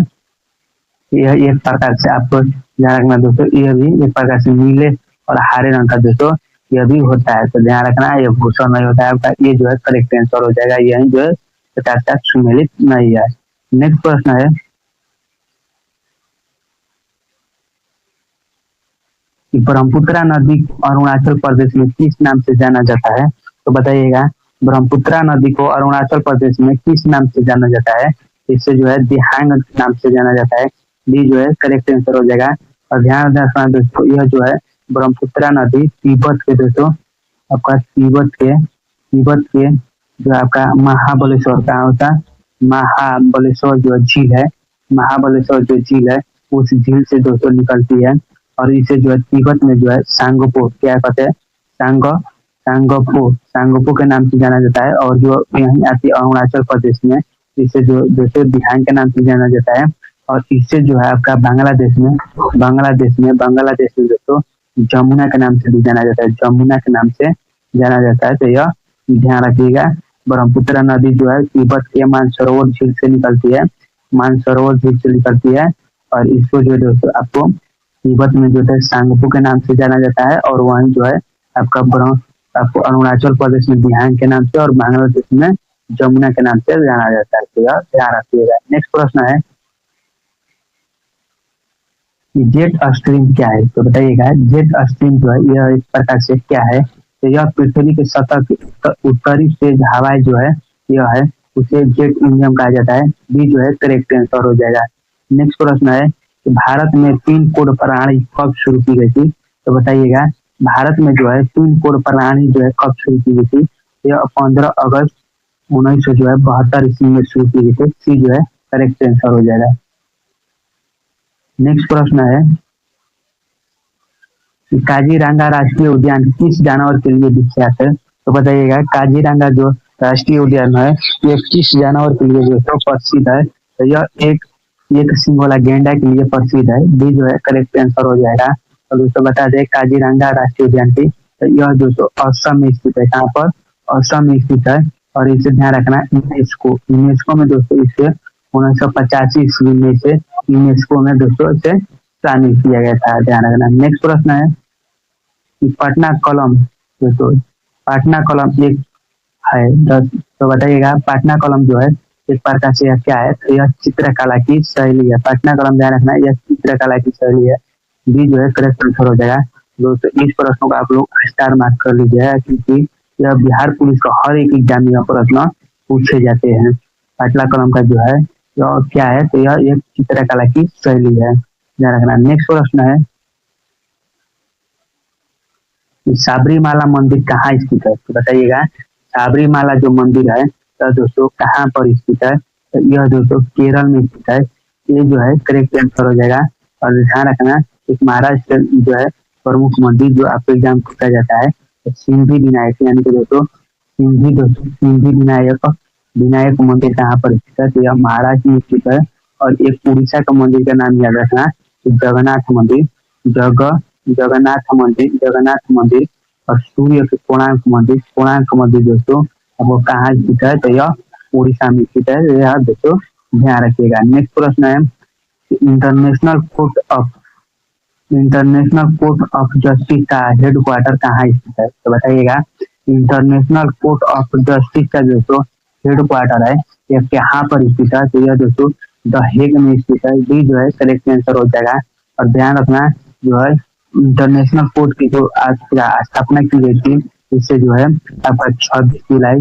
यह एक प्रकार से आपको ध्यान रखना दोस्तों, यह भी एक प्रकार से नीले और हरे रंग का दोस्तों यह भी होता है। तो ध्यान रखना, यह भूसर नहीं होता है आपका, ये जो है करेक्ट आंसर हो जाएगा। यही जो है प्रकार सम्मिलित नहीं है। नेक्स्ट प्रश्न है कि ब्रह्मपुत्रा नदी अरुणाचल प्रदेश में किस नाम से जाना जाता है, तो बताइएगा ब्रह्मपुत्रा नदी को अरुणाचल प्रदेश में किस नाम से जाना जाता है? इससे जो है दिहांग नाम से जाना जाता है। डी जो है करेक्ट आंसर हो जाएगा। और ध्यान रखना दोस्तों, यह जो है ब्रह्मपुत्र नदी तिब्बत के दोस्तों आपका तिब्बत के जो आपका महाबलेश्वर कहाँ होता है, महाबलेश्वर जो झील है, महाबलेश्वर जो झील है उस झील से दोस्तों निकलती है। और इसे जो है तिब्बत में जो है सांगपो क्या कहते हैं, सांगपो के नाम से जाना जाता है। और जो यहीं आती है अरुणाचल प्रदेश में, इसे जो दोस्तों बिहान के नाम से जाना जाता है। और इससे जो है आपका बांग्लादेश में दोस्तों जमुना के नाम से भी जाना जाता है, जमुना के नाम से जाना जाता है। तो यह ध्यान रखिएगा। ब्रह्मपुत्र नदी जो है तिब्बत के मानसरोवर झील से निकलती है, मानसरोवर झील से निकलती है। और इसको जो दोस्तों आपको तिब्बत में जो है सांगपो के नाम से जाना जाता है। और वहीं जो है आपको अरुणाचल प्रदेश में बिहान के नाम से और बांग्लादेश में जमुना के नाम से जाना जाता है। तो यह ध्यान रखिएगा। नेक्स्ट प्रश्न है जेट स्ट्रीम क्या है, तो बताइएगा जेट स्ट्रीम जो है यह इस प्रकार से क्या है। तो यह पृथ्वी के सतह की उत्तरी से हवाएं जो है यह है उसे जेट इंजन कहा जाता है। बी जो है करेक्ट आंसर हो जाएगा। नेक्स्ट प्रश्न है कि भारत में पिन कोड प्रणाली कब शुरू की गई थी, तो बताइएगा भारत में जो है पिन कोड प्रणाली जो है कब शुरू की गई थी। यह 15 अगस्त 1972 ईस्वी में शुरू की गई थी। सी जो है करेक्ट आंसर हो जाएगा। नेक्स्ट प्रश्न है कि काजीरंगा राष्ट्रीय उद्यान किस जानवर के लिए विख्यात है, तो बताइएगा काजीरंगा जो राष्ट्रीय उद्यान है ये किस जानवर के लिए जो है प्रसिद्ध है। तो यह एक सिंह वाला गेंडा के लिए प्रसिद्ध है। डी जो है करेक्ट आंसर हो जाएगा। और दोस्तों बता दें काजीरंगा राष्ट्रीय उद्यान की तो यह दोस्तों असम में स्थित है। कहाँ पर, असम में स्थित है। और इसे ध्यान रखना यूनेस्को में दोस्तों इसे 1985 ईस्वी में से यूनेस्को में दोस्तों इसे शामिल किया गया था। ध्यान रखना। नेक्स्ट प्रश्न है कि पटना कलम दोस्तों पटना कलम एक है 10, तो बताइएगा पटना कलम जो है एक प्रकार से यह क्या है, तो यह चित्रकला की शैली है। पटना कलम ध्यान रखना यह चित्रकला की शैली है। बी जो है करेक्ट आंसर हो जाएगा। दोस्तों इस प्रश्न को आप लोग स्टार मार्क कर लीजिएगा क्योंकि यह बिहार पुलिस का हर एक एग्जाम में प्रश्न पूछे जाते हैं। पटना कलम का जो है यह क्या है, तो यह एक चित्रकला की शैली है। ध्यान रखना। नेक्स्ट प्रश्न है साबरीमाला मंदिर कहाँ स्थित है, तो बताइएगा साबरीमाला जो मंदिर है तो दोस्तों कहाँ पर स्थित है, तो यह दोस्तों केरल में स्थित है। ये जो है करेक्ट आंसर हो जाएगा। और ध्यान रखना एक महाराष्ट्र जो है प्रमुख मंदिर जो आपको एग्जाम पूछा जाता है तो सिंधी विनायक यानी कि दोस्तों सिंधी विनायक मंदिर कहाँ पर स्थित है, तो यह महाराष्ट्र में स्थित है। और एक उड़ीसा का मंदिर का नाम याद रखना जगन्नाथ मंदिर और सूर्य के कोणार्क मंदिर दोस्तों वो कहाँ स्थित है, तो यह उड़ीसा में स्थित है। यह दोस्तों ध्यान रखिएगा। नेक्स्ट प्रश्न है इंटरनेशनल कोर्ट ऑफ जस्टिस का हेडक्वार्टर कहाँ स्थित है, तो बताइएगा इंटरनेशनल कोर्ट ऑफ जस्टिस का दोस्तों हेडक्वार्टर है यह कहाँ पर स्थित है, तो यह दोस्तों द हेग में स्थित है। डी जो है करेक्ट आंसर हो जाएगा। और ध्यान रखना जो है इंटरनेशनल कोर्ट की जो स्थापना की गई थी इससे जो है आपका 26 जुलाई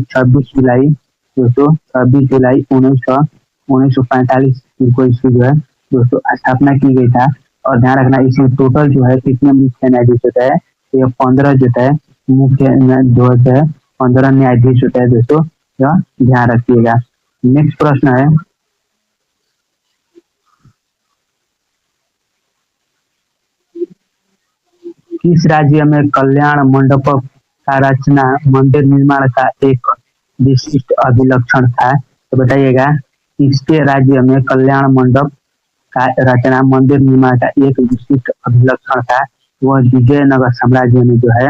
1945 को इसकी जो है दोस्तों स्थापना की गई था। और ध्यान रखना इसमें टोटल जो है कितने मुख्य न्यायाधीश होता है, ये 15 जो है मुख्य जो है 15 न्यायाधीश होता है दोस्तों, यह ध्यान रखिएगा। नेक्स्ट प्रश्न है किस राज्य में कल्याण मंडप का रचना मंदिर निर्माण का एक विशिष्ट अभिलक्षण था, तो बताइएगा किसके राज्य में कल्याण मंडप का रचना मंदिर निर्माण का एक विशिष्ट अभिलक्षण था। वह विजयनगर साम्राज्य में जो है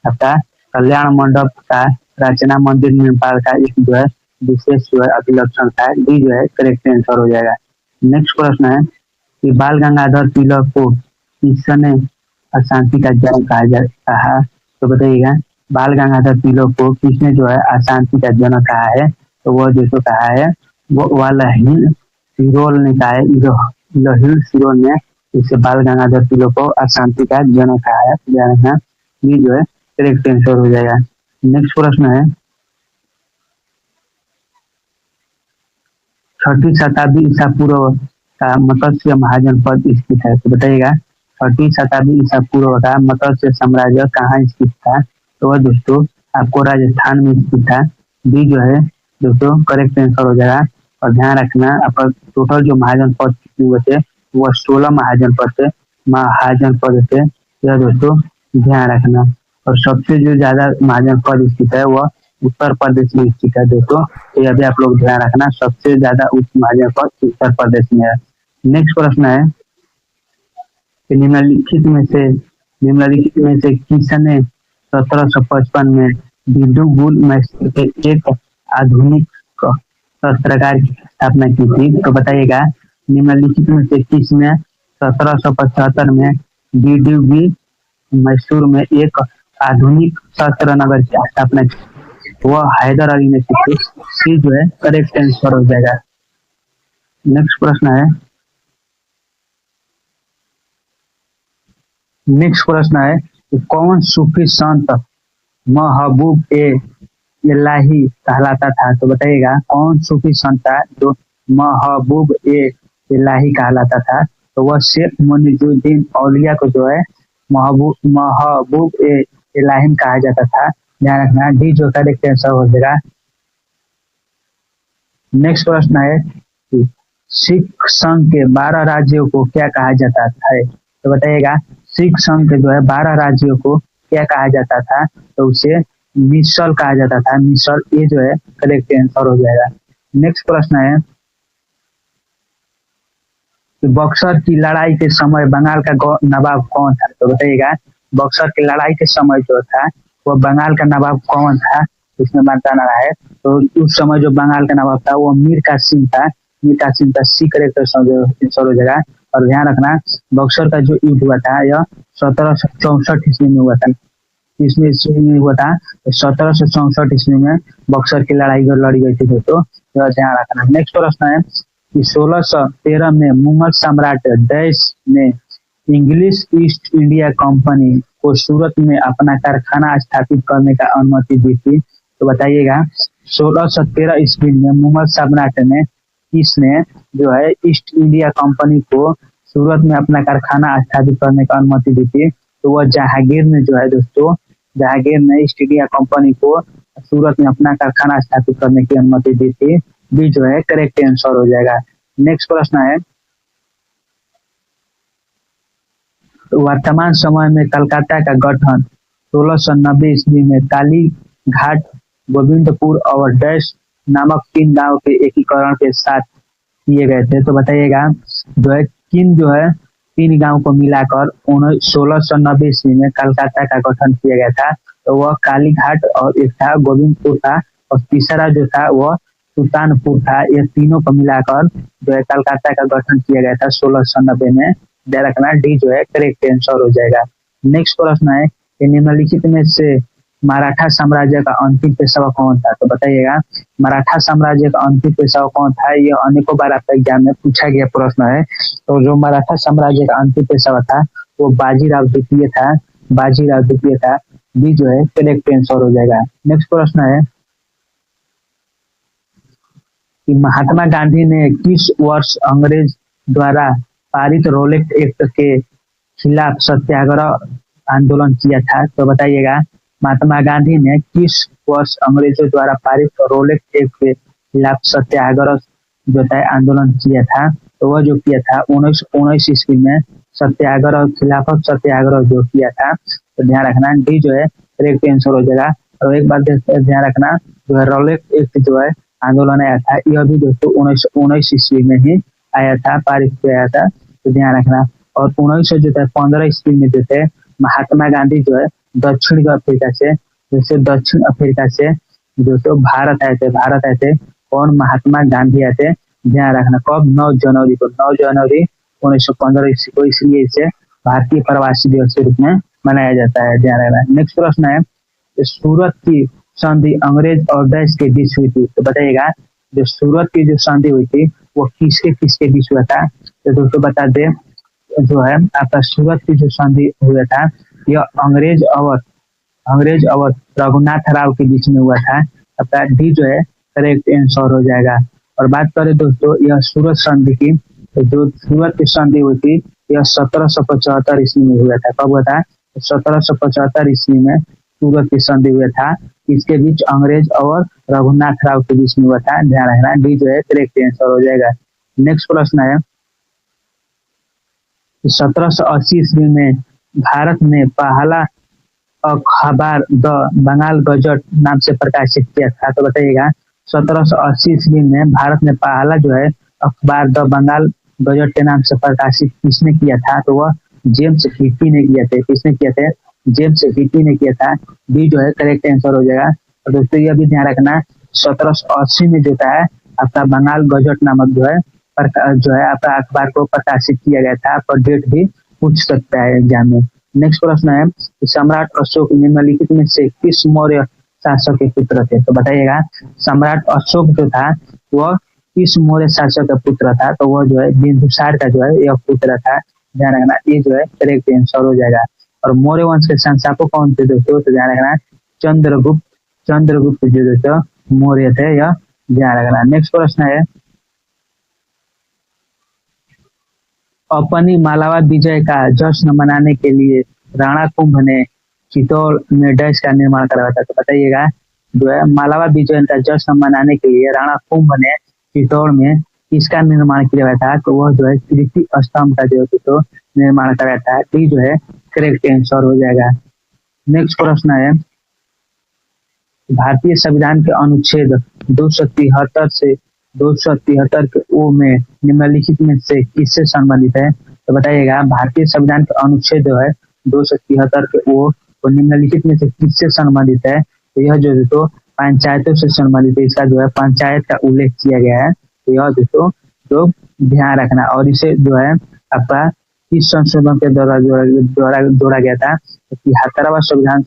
आपका कल्याण मंडप का रचना मंदिर निर्माण का एक जो है विशेष जो है अभिलक्षण था। डी जो है करेक्ट आंसर हो जाएगा। नेक्स्ट प्रश्न है कि बाल गंगाधर तिलक को किसने अशांति का जन्म कहा, तो बताइएगा बाल गंगाधर तिलक को किसने जो है अशांति का जन्म कहा है, तो वह जो कहा है वो लहिल सिरोल ने कहा है। लहिल सिरोल ने इससे बाल गंगाधर तिलक को अशांति का जन्म कहा है। ये जो है करेक्ट आंसर हो जाएगा। नेक्स्ट प्रश्न है 6वीं शताब्दी ईसा पूर्व का मत्स्य महाजनपद स्थित है, तो बताइएगा छठी शताब्दी ईसा पूर्व का मत्स्य साम्राज्य कहाँ स्थित था? तो वह दोस्तों आपको राजस्थान में स्थित था। बी जो है दोस्तों करेक्ट आंसर हो जाएगा। और ध्यान रखना आपका टोटल जो महाजन पद कितने हुए थे, वह 16 महाजन पद थे। महाजन पद थे यह दोस्तों ध्यान रखना। और सबसे जो ज्यादा महाजन पद स्थित है वह उत्तर प्रदेश में स्थित है दोस्तों। तो यह भी आप लोग ध्यान रखना, सबसे ज्यादा उच्च महाजन पद उत्तर प्रदेश में है। नेक्स्ट प्रश्न है कि निम्नलिखित में से किसने 1755 में डिंडुगुल मैसूर के एक आधुनिक शस्त्रागार की स्थापना की थी? तो बताइएगा निम्नलिखित में से किसने 1775 में डिंडुगुल मैसूर में एक आधुनिक शस्त्र नगर की स्थापना की? वह हैदर अली ने की थी। सी जो है करेक्ट आंसर हो जाएगा। नेक्स्ट प्रश्न है कि कौन सूफी संत महबूब ए इलाही कहलाता था? तो बताइएगा कौन सूफी संत था जो महबूब ए इलाही कहलाता था? तो वह शेख मुनिजुद्दीन औलिया को जो है महबूब ए इलाही कहा जाता था। ध्यान रखना, डी जो करेक्ट आंसर हो जाएगा। नेक्स्ट प्रश्न है कि सिख संघ के 12 राज्यों को क्या कहा जाता है? तो बताइएगा सिख संघ के जो है 12 राज्यों को क्या कहा जाता था? तो उसे मिसल कहा जाता था। मिसल, ये जो है करेक्ट आंसर हो जाएगा। नेक्स्ट प्रश्न है कि बक्सर की लड़ाई के समय बंगाल का नवाब कौन था? तो बताइएगा बक्सर की लड़ाई के समय जो था वह बंगाल का नवाब कौन था, इसमें बताना है। तो उस समय जो बंगाल का नवाब था वो मीर कासिम था। मीर कासिम का सी करेक्ट आंसर हो जाएगा। और ध्यान रखना बक्सर का जो युद्ध हुआ था यह 1764 ईस्वी में हुआ था। इसमें ईस्वी में हुआ था 1764 ईस्वी में बक्सर की लड़ाई लड़ी गई थी दोस्तों, तो ध्यान रखना। नेक्स्ट प्रश्न है कि 1613 में मुगल सम्राट डैश ने इंग्लिश ईस्ट इंडिया कंपनी को सूरत में अपना कारखाना स्थापित करने का अनुमति दी थी? तो बताइएगा 1613 ईस्वी में मुगल सम्राट ने इसने जो है ईस्ट इंडिया कंपनी को सूरत में अपना कारखाना स्थापित करने का अनुमति दी थी? तो वह जहांगीर ने जो है दोस्तों, जहांगीर ने ईस्ट इंडिया कंपनी को सूरत में अपना कारखाना स्थापित करने की अनुमति दी थी। बी जो है करेक्ट आंसर हो जाएगा। नेक्स्ट प्रश्न है वर्तमान समय में कलकत्ता का गठन 1690 ईस्वी में काली घाट, गोविंदपुर और डैश नामक 3 गांव के एकीकरण के साथ किए गए थे। तो बताइएगा जो है किन जो है 3 गांव को मिलाकर 1690 ईस्वी में कलकत्ता का गठन किया गया था? तो वह काली घाट और एक था गोविंदपुर था और तीसरा जो था वह सुल्तानपुर था। ये तीनों को मिलाकर जो है कलकत्ता का गठन किया गया था 1690 में। ध्यान रखना, डी जो है करेक्ट आंसर हो जाएगा। नेक्स्ट प्रश्न है कि निम्नलिखित में से मराठा साम्राज्य का अंतिम पेशवा कौन था? तो बताइएगा मराठा साम्राज्य का अंतिम पेशवा कौन था? यह अनेकों बार आपका एग्जाम में पूछा गया प्रश्न है। तो जो मराठा साम्राज्य का अंतिम पेशवा था वो बाजीराव द्वितीय था। बाजीराव द्वितीय था। बी जो है करेक्ट आंसर हो जाएगा। नेक्स्ट प्रश्न है कि महात्मा गांधी ने किस वर्ष अंग्रेज द्वारा पारित रोलेट एक्ट के खिलाफ सत्याग्रह आंदोलन किया था? तो बताइएगा महात्मा गांधी ने किस वर्ष अंग्रेजों द्वारा पारित रोलेट एक्ट के खिलाफ सत्याग्रह जो है आंदोलन किया था? तो वह जो किया था 1919 ईस्वी में सत्याग्रह, खिलाफत सत्याग्रह जो किया था। तो ध्यान रखना, डी जो है करेक्ट आंसर हो जाएगा। और एक बात ध्यान रखना जो है रोलेट एक्ट जो है आंदोलन आया था यह भी दोस्तों 1919 ईस्वी में ही आया था, पारित किया था। तो ध्यान रखना। और 1915 ईस्वी में जो थे महात्मा गांधी जो है दक्षिण अफ्रीका से दोस्तों भारत आए थे। कौन? महात्मा गांधी आए थे। ध्यान रखना कब? 9 जनवरी को। 9 जनवरी 1915 ईस्वी को, इसलिए इसे भारतीय प्रवासी दिवस के रूप में मनाया जाता है। ध्यान रखना। नेक्स्ट प्रश्न है सूरत की संधि अंग्रेज और डैश के बीच हुई थी? तो बताइएगा जो सूरत की जो संधि हुई थी वो किसके बीच हुआ था? तो दोस्तों बता दे जो है आपका सूरत की जो संधि हुआ था यह अंग्रेज और रघुनाथ राव के बीच में हुआ था। आपका डी जो है करेक्ट आंसर हो जाएगा। और बात करें दोस्तों यह सूरत संधि की, जो सूरत की संधि हुई थी यह 1775 ईस्वी में हुआ था। कब हुआ था? 1775 ईस्वी में सूरत की संधि हुआ था। इसके बीच अंग्रेज और रघुनाथ राव के बीच में हुआ था। ध्यान रखना, डी जो है करेक्ट आंसर हो जाएगा। नेक्स्ट प्रश्न है 1780 ईस्वी में भारत ने पहला अखबार द बंगाल गजट नाम से प्रकाशित किया था। तो बताइएगा 1780 ईस्वी में भारत ने पहला जो है अखबार द बंगाल गजट के नाम से प्रकाशित किसने किया था? तो वह जेम्स हिटी ने किया था। किसने किया था? जेम्स हिटी ने किया था। बी जो है करेक्ट आंसर हो जाएगा। और दोस्तों यह भी ध्यान रखना 1780 में जो था आपका बंगाल गजट नामक जो है आपका अखबार को प्रकाशित किया गया था। आपका डेट भी पूछ सकता है एग्जाम में। नेक्स्ट प्रश्न है सम्राट अशोक निम्नलिखित में से किस मौर्य शासक के पुत्र थे? तो बताइएगा सम्राट अशोक जो था वह किस मौर्य शासक का पुत्र था? तो वह जो है बिंदुसार का जो है यह पुत्र था। ध्यान रखना, ये जो है करेक्ट आंसर हो जाएगा। और मौर्य वंश के संस्थापक कौन थे दोस्तों? तो ध्यान रखना चंद्रगुप्त जो दोस्तों मौर्य थे, यह ध्यान रखना। नेक्स्ट प्रश्न है अपनी मालावा विजय का जश्न मनाने के लिए राणा कुंभ ने चित्तौड़ में डैश का निर्माण करवाया था। तो बताइएगा जो है मालावा विजय का जश्न मनाने के लिए राणा कुंभ ने चित्तौड़ में किसका निर्माण किया था? तो वह जो है कीर्ति स्तंभ का जो है तो निर्माण कराया था। डी जो है करेक्ट आंसर हो जाएगा। नेक्स्ट प्रश्न है भारतीय संविधान के अनुच्छेद 273 से 273 के ओ में निम्नलिखित में से किससे संबंधित है? तो बताइएगा भारतीय संविधान के अनुच्छेद जो है 273 के ओ तो निम्नलिखित में से किससे संबंधित है? तो यह जो तो पंचायतों से संबंधित है। इसका जो है पंचायत का उल्लेख किया गया है। तो यह जो तो ध्यान रखना। और इसे जो है आपका किस संशोधन के द्वारा जोड़ा गया था? 73वां संविधान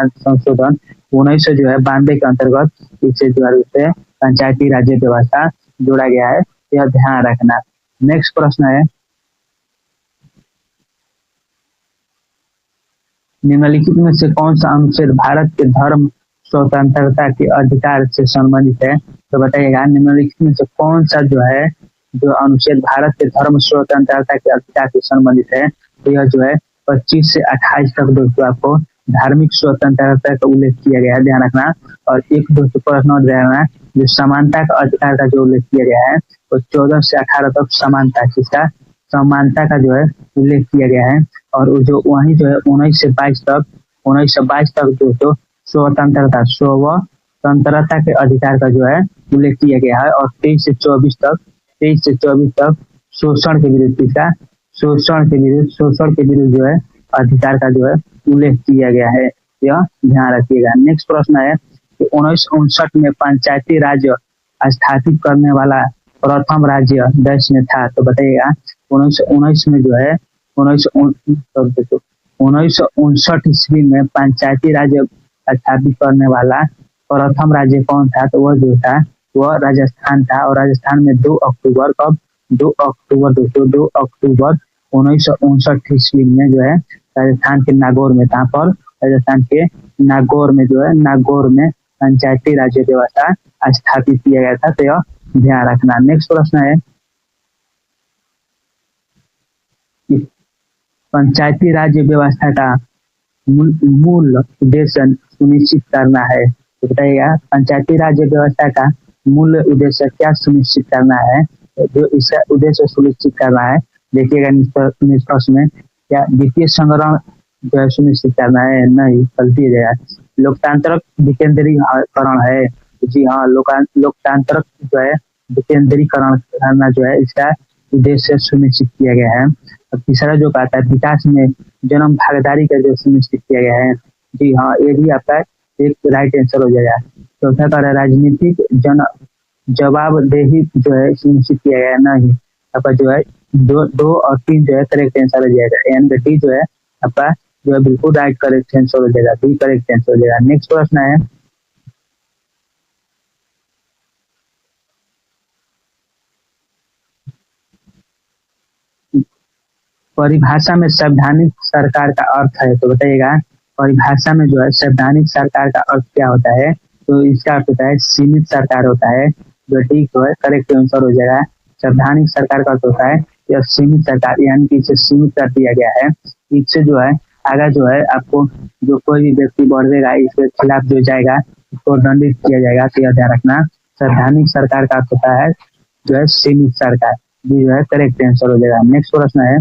संशोधन 1992 के अंतर्गत इसे जो है पंचायती राज्य व्यवस्था जोड़ा गया है। यह ध्यान रखना। नेक्स्ट प्रश्न है निम्नलिखित में से कौन सा अनुच्छेद भारत के धर्म स्वतंत्रता के अधिकार से संबंधित है? तो बताइएगा निम्नलिखित में से कौन सा जो है जो अनुच्छेद भारत के धर्म स्वतंत्रता के अधिकार से संबंधित है? तो यह जो है 25 से 28 तक दोस्तों आपको धार्मिक स्वतंत्रता का उल्लेख किया गया है। ध्यान रखना। और एक दोस्तों प्रश्न ध्यान रखना जो समानता का अधिकार का जो उल्लेख किया गया है वो 14 से 18 तक समानता किसका समानता का जो है उल्लेख किया गया है। और जो वही जो है 19 से 22 तक दोस्तों स्वतंत्रता के अधिकार का जो है उल्लेख किया गया है। और 23 से 24 तक शोषण के विरुद्ध जो है अधिकार का जो है उल्लेख किया गया है। यह ध्यान रखिएगा। नेक्स्ट प्रश्न है कि 1959 में पंचायती राज्य स्थापित करने वाला प्रथम राज्य देश में था। तो बताइएगा 1959 में जो है 1959 ईस्वी में पंचायती राज्य स्थापित करने वाला प्रथम राज्य कौन था? तो वह जो था वह राजस्थान था। और राजस्थान में 2 अक्टूबर 1959 ईस्वी में जो है राजस्थान के नागौर में था। पर राजस्थान के नागौर में पंचायती राज्य व्यवस्था स्थापित किया गया था। तो यह ध्यान रखना। नेक्स्ट प्रश्न है पंचायती राज्य व्यवस्था का मूल उद्देश्य सुनिश्चित करना है। तो बताइएगा पंचायती राज्य व्यवस्था का मूल उद्देश्य क्या सुनिश्चित करना है? जो इसका उद्देश्य सुनिश्चित करना है देखिएगा निष्कर्ष में क्या वित्तीय संग्रहण जो है सुनिश्चित करना है? नहीं, गलती है। लोकतांत्रिक विकेंद्रीकरण है। जी हाँ, लोकतांत्रिक जो है विकेंद्रीकरण करना जो है इसका उद्देश्य सुनिश्चित किया गया है। और तीसरा जो कहता है विकास में जन भागीदारी का जो सुनिश्चित किया गया है। जी हाँ, ये भी आपका एक राइट आंसर हो जाएगा। चौथा कह रहा है राजनीतिक जवाबदेही जो है सुनिश्चित किया गया है। नहीं, आपका जो है 2 और 3 जो है करेक्ट आंसर हो जाएगा। यानी कि डी जो है आपका जो है बिल्कुल राइट करेक्ट आंसर हो जाएगा। डी करेक्ट आंसर हो जाएगा। नेक्स्ट प्रश्न है परिभाषा में संवैधानिक सरकार का अर्थ है। तो बताइएगा परिभाषा में जो है संवैधानिक सरकार का अर्थ क्या होता है? तो इसका अर्थ होता है सीमित सरकार होता है। जो ठीक है करेक्ट आंसर हो जाएगा। संवैधानिक सरकार का अर्थ होता है यह सीमित सरकार, यानी कि इसे सीमित कर दिया गया है। इससे जो है आगे जो है आपको जो कोई भी व्यक्ति बढ़ेगा इसके खिलाफ जो जाएगा उसको दंडित किया जाएगा। तो यह ध्यान रखना, संवैधानिक सरकार का अर्थ होता है जो है सीमित सरकार। ये जो है करेक्ट आंसर हो जाएगा। नेक्स्ट प्रश्न है,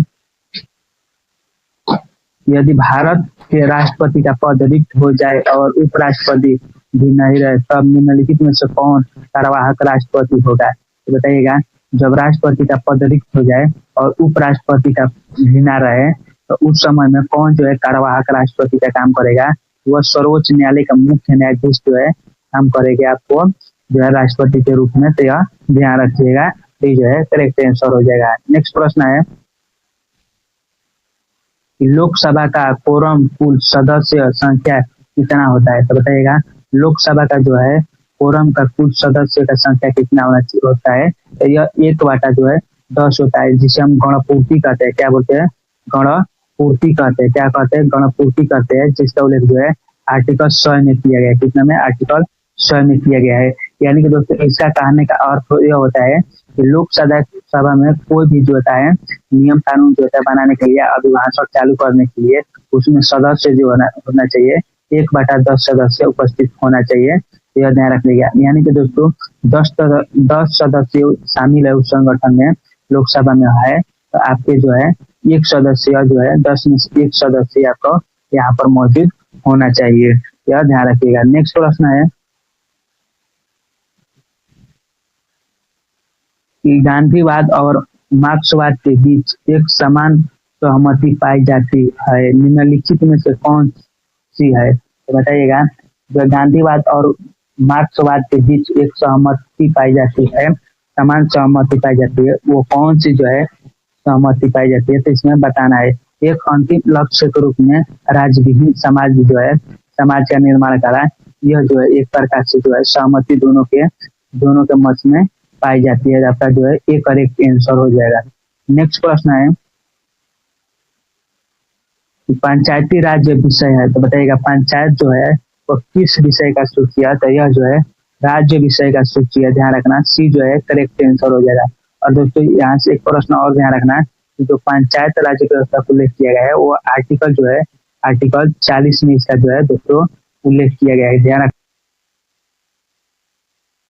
यदि भारत के राष्ट्रपति का पद रिक्त हो जाए और उपराष्ट्रपति भी नहीं रहे तब निम्नलिखित में से कौन कार्यवाहक राष्ट्रपति होगा? तो बताइएगा, जब राष्ट्रपति का पद रिक्त हो जाए और उपराष्ट्रपति का भी ना रहे तो उस समय में कौन जो है कार्यवाहक राष्ट्रपति का काम करेगा? वह सर्वोच्च न्यायालय का मुख्य न्यायाधीश जो है काम करेगा आपको जो है राष्ट्रपति के रूप में। तो यह ध्यान रखिएगा, ये जो है करेक्ट आंसर हो जाएगा। नेक्स्ट प्रश्न है, लोकसभा का कोरम कुल सदस्य संख्या कितना होता है? तो बताइएगा, लोकसभा का जो है कोरम का कुल सदस्य का संख्या कितना होता है? तो यह 1/10 जो है 10 होता है, जिसे हम गणपूर्ति कहते हैं। क्या बोलते हैं? गणपूर्ति कहते हैं। क्या कहते हैं? गणपूर्ति कहते हैं, जिसका उल्लेख जो है आर्टिकल 100 में किया गया है। कितना में? आर्टिकल 100 में किया गया है। यानी कि दोस्तों इसका कहने का अर्थ यह होता है कि लोकसभा में कोई भी जो होता है नियम कानून जो होता है बनाने के लिए, अभिभाषण चालू करने के लिए उसमें सदस्य जो होना चाहिए 1/10 सदस्य उपस्थित होना चाहिए। तो यह ध्यान रखिएगा। यानी कि दोस्तों 10 सदस्य शामिल है उस संगठन में, लोकसभा में है, तो आपके जो है एक सदस्य जो है 10 में से एक सदस्य आपको यहाँ पर मौजूद होना चाहिए। यह ध्यान रखिएगा। नेक्स्ट प्रश्न है कि गांधीवाद और मार्क्सवाद के बीच एक समान सहमति पाई जाती है, निम्नलिखित में से कौन सी है? तो बताइएगा, जो गांधीवाद और मार्क्सवाद के बीच एक सहमति पाई जाती है, समान सहमति पाई जाती है, वो कौन सी जो है सहमति पाई जाती है? तो इसमें बताना है, एक अंतिम लक्ष्य के रूप में राज्यविहीन समाज जो है समाज का निर्माण करा, यह जो है एक प्रकार से जो है सहमति दोनों के मत में पाई जाती है। आपका जो है एक करेक्ट आंसर हो जाएगा। नेक्स्ट प्रश्न है, पंचायती राज विषय है, तो बताइएगा पंचायत जो है वो किस विषय का सूची है? तो यह जो है राज्य विषय का सूची है। ध्यान रखना, सी जो है करेक्ट आंसर हो जाएगा। और दोस्तों यहाँ से एक प्रश्न और ध्यान रखना, जो पंचायत राज्य व्यवस्था को उल्लेख किया गया है वो आर्टिकल जो है आर्टिकल 40 में इसका जो है दोस्तों उल्लेख किया गया है। ध्यान